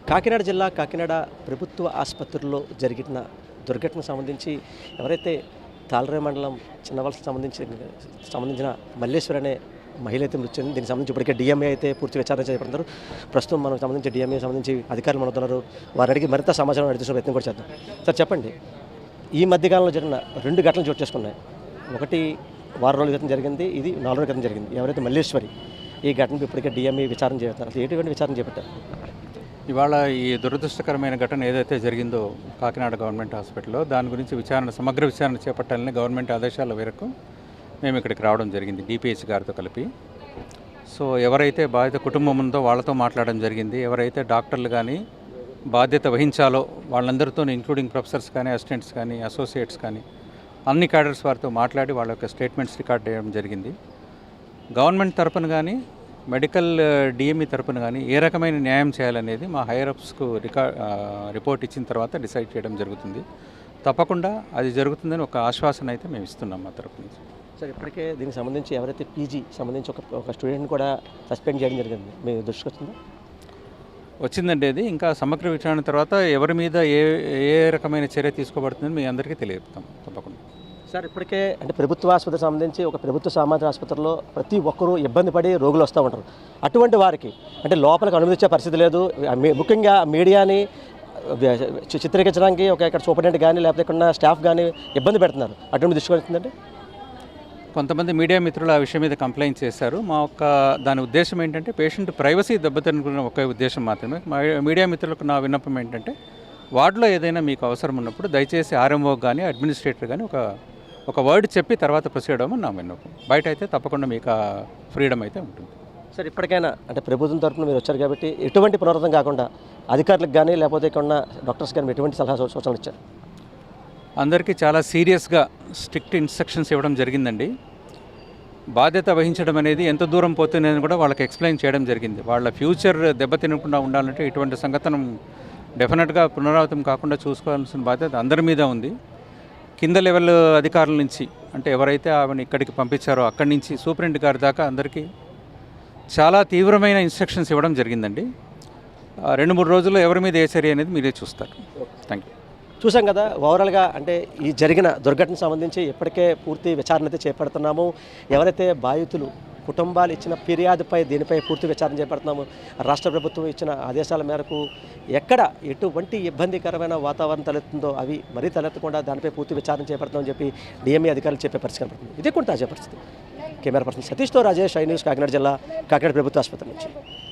కాకినాడ జిల్లా కాకినాడ ప్రభుత్వ ఆసుపత్రిలో జరిగిన దుర్ఘటనకు సంబంధించి ఎవరైతే తాళరేవు మండలం చిన్నవలసకు సంబంధించిన మల్లేశ్వరి అనే మహిళ అయితే మృతి చెందింది. దీనికి సంబంధించి ఇప్పటికే డిఎంఏ అయితే పూర్తి విచారణ చేపడుతున్నారు. ప్రస్తుతం మనకు సంబంధించి డిఎంఏ సంబంధించి అధికారులు మనతున్నారు. వారు అడిగి మరింత సమాచారం అడిగిన ప్రయత్నం కూడా చేద్దాం. సార్ చెప్పండి, ఈ మధ్యకాలంలో జరిగిన 2 ఘటనలు చోటు చేసుకున్నాయి. ఒకటి వారం రోజుల క్రితం జరిగింది, ఇది 4 రోజుల క్రితం జరిగింది. ఎవరైతే మల్లేశ్వరి ఈ ఘటనకు ఇప్పటికే డిఎంఏ విచారణ చేస్తున్నారు. అసలు ఎటువంటి విచారణ చేపట్టారు? ఇవాళ ఈ దురదృష్టకరమైన ఘటన ఏదైతే జరిగిందో కాకినాడ గవర్నమెంట్ హాస్పిటల్లో, దాని గురించి సమగ్ర విచారణ చేపట్టాలని గవర్నమెంట్ ఆదేశాల మేరకు మేము ఇక్కడికి రావడం జరిగింది డిపిహెచ్ గారితో కలిపి. సో ఎవరైతే బాధిత కుటుంబం ఉందో వాళ్ళతో మాట్లాడడం జరిగింది. ఎవరైతే డాక్టర్లు కానీ బాధ్యత వహించాలో వాళ్ళందరితో, ఇంక్లూడింగ్ ప్రొఫెసర్స్ కానీ, అసిస్టెంట్స్ కానీ, అసోసియేట్స్ కానీ, అన్ని క్యాడర్స్ వారితో మాట్లాడి వాళ్ళ యొక్క స్టేట్మెంట్స్ రికార్డ్ చేయడం జరిగింది. గవర్నమెంట్ తరపున కానీ మెడికల్ డిఎంఈ తరపున కానీ ఏ రకమైన న్యాయం చేయాలనేది మా హైయర్ అప్స్కు రిపోర్ట్ ఇచ్చిన తర్వాత డిసైడ్ చేయడం జరుగుతుంది. తప్పకుండా అది జరుగుతుందని ఒక ఆశ్వాసన అయితే మేము ఇస్తున్నాం మా తరపు నుంచి. సార్, ఇప్పటికే దీనికి సంబంధించి ఎవరైతే పీజీ సంబంధించి ఒక స్టూడెంట్ కూడా సస్పెండ్ చేయడం జరిగింది, మీ దృష్టికి వచ్చిందా? వచ్చిందండి. అది ఇంకా సమగ్ర విచారణ తర్వాత ఎవరి మీద ఏ రకమైన చర్య తీసుకోబడుతుందని మీ అందరికీ తెలియజేస్తాం తప్పకుండా. సార్, ఇప్పటికే అంటే ప్రభుత్వ ఆసుపత్రికి సంబంధించి ఒక ప్రభుత్వ సామాజిక ఆసుపత్రిలో ప్రతి ఒక్కరూ ఇబ్బంది పడి రోగులు వస్తూ ఉంటారు. అటువంటి వారికి అంటే లోపలికి అనుమతించే పరిస్థితి లేదు. ముఖ్యంగా మీడియాని చిత్రీకరించడానికి ఇక్కడ సూపరింటెండెంట్ కానీ లేకపోతే ఇక్కడ స్టాఫ్ కానీ ఇబ్బంది పెడుతున్నారు. అటువంటి దృష్టి వస్తుందండి. కొంతమంది మీడియా మిత్రులు ఆ విషయం మీద కంప్లైంట్ చేశారు. దాని ఉద్దేశం ఏంటంటే పేషెంట్ ప్రైవసీ దెబ్బతినుకున్న ఒకే ఉద్దేశం మాత్రమే. మీడియా మిత్రులకు నా విన్నపం ఏంటంటే వార్డులో ఏదైనా మీకు అవసరం ఉన్నప్పుడు దయచేసి ఆర్ఎంఓ కానీ అడ్మినిస్ట్రేటర్ కానీ ఒక వర్డ్ చెప్పి తర్వాత ప్రొసీడ్ అవ్వమని నా విన్నపం. బయట అయితే తప్పకుండా మీకు ఆ ఫ్రీడమ్ అయితే ఉంటుంది. సార్, ఇప్పటికైనా అంటే ప్రభుత్వం తరఫున మీరు వచ్చారు కాబట్టి ఎటువంటి పునరావృతం కాకుండా అధికారులకు కానీ లేకపోతే ఇక్కడ ఉన్న డాక్టర్స్ కానీ ఎటువంటి సలహా సూచనలు ఇచ్చారు? అందరికీ చాలా సీరియస్గా స్ట్రిక్ట్ ఇన్స్ట్రక్షన్స్ ఇవ్వడం జరిగిందండి. బాధ్యత వహించడం అనేది ఎంత దూరం పోతుందని కూడా వాళ్ళకి ఎక్స్ప్లెయిన్ చేయడం జరిగింది. వాళ్ళ ఫ్యూచర్ దెబ్బతినకుండా ఉండాలంటే ఇటువంటి సంఘటన డెఫినెట్గా పునరావృతం కాకుండా చూసుకోవాల్సిన బాధ్యత అందరి మీద ఉంది. కింద లెవెల్ అధికారుల నుంచి, అంటే ఎవరైతే ఆమెను ఇక్కడికి పంపించారో అక్కడి నుంచి సూపరింటెండెంట్ గారి దాకా అందరికీ చాలా తీవ్రమైన ఇన్స్ట్రక్షన్స్ ఇవ్వడం జరిగిందండి. 2-3 రోజుల్లో ఎవరి మీద ఏ చర్య అనేది మీరే చూస్తారు. Thank you. చూసాం కదా, ఓవరాల్గా అంటే ఈ జరిగిన దుర్ఘటనకు సంబంధించి ఇప్పటికే పూర్తి విచారణ అయితే చేపడుతున్నాము. ఎవరైతే బాధితులు కుటుంబాలు ఇచ్చిన ఫిర్యాదుపై దీనిపై పూర్తి విచారణ చేపడుతున్నాము. రాష్ట్ర ప్రభుత్వం ఇచ్చిన ఆదేశాల మేరకు ఎక్కడ ఎటువంటి ఇబ్బందికరమైన వాతావరణం తలెత్తుందో అవి మరీ తలెత్తకుండా దానిపై పూర్తి విచారణ చేపడుతున్నామని చెప్పి డిఎంఏ అధికారులు చెప్పే పరిస్థితి కనపడుతుంది. ఇదే కూడా తాజా పరిస్థితి. కెమెరా పర్సన్ సతీష్తో రాజేష్, ఐ న్యూస్, కాకినాడ జిల్లా, కాకినాడ ప్రభుత్వ ఆసుపత్రి నుంచి.